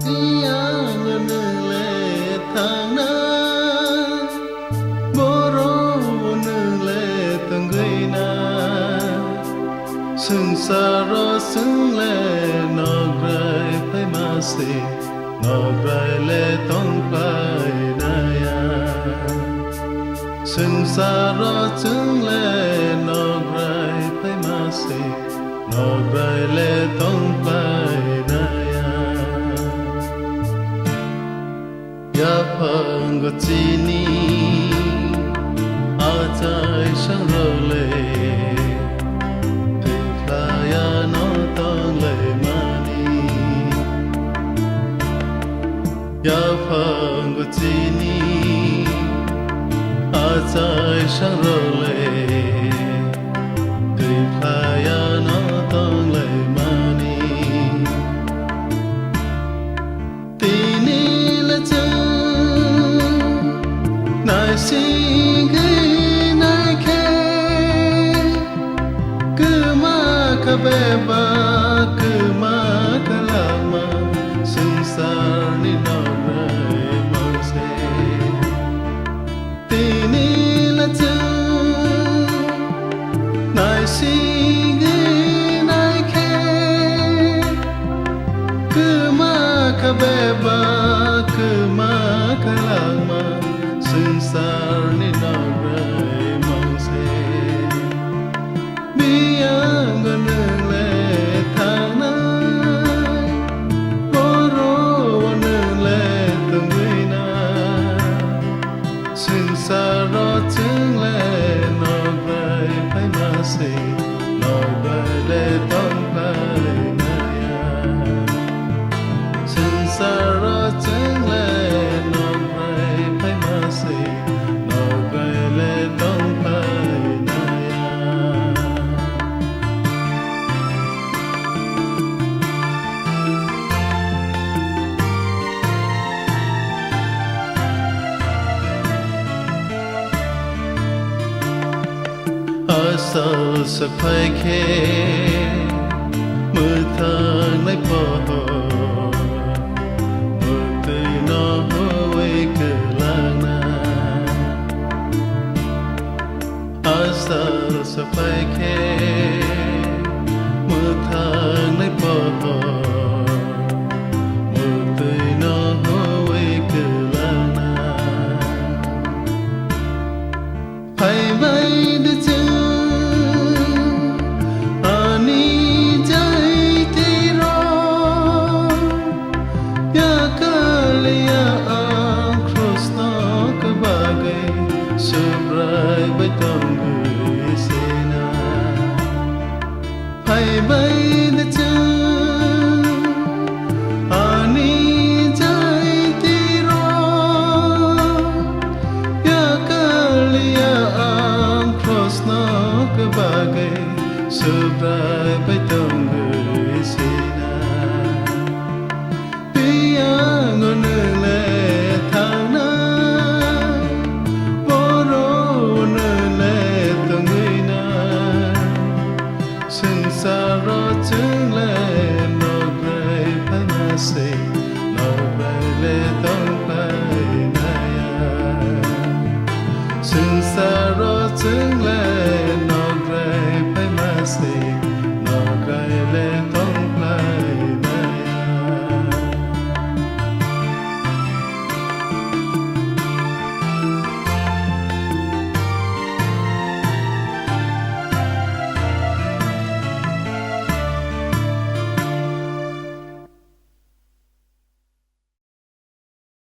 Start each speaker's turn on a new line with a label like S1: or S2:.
S1: Tia ngân lệ thang na boro nư lệ từng gây na sừng sa ro sừng lệ nọ grai phải mà si nọ grai lệ tông phải na ya sừng sa ro sừng lệ nọ grai phải mà si nọ grai lệ tông phải na ya ya phang go chi ni a chai sang ro lệ ya phang go chi ni a chai sang ro le tui pha ya no tong le mani ti ni la cha nai si ge nai ke ku ma ka be ba ku ma ka la ma sung sar ni no si ge nai ke ku ma ka be ba ku ma ka lang ma sung sar ni no rai mong se bi yang ga ne le thang na bo ro wa ne le tung gui na sung sar ro chung le no rai phai ma se sao sẽ phải khê mưa thang lấy bỏ mưa tươi nó hơi cứ lang na sao sẽ phải khê mưa thang lấy bỏ mưa tươi nó hơi cứ lang na phải vậy để sebrai bai tong gui sena hai bai de cha ani jai ti ro ya kalia am cross no ke bagai sebrai bai tong gui sena pia ngon le thang na sa ro chung le no grai phai ma se no grai le tong phai na ya sung sa ro chung le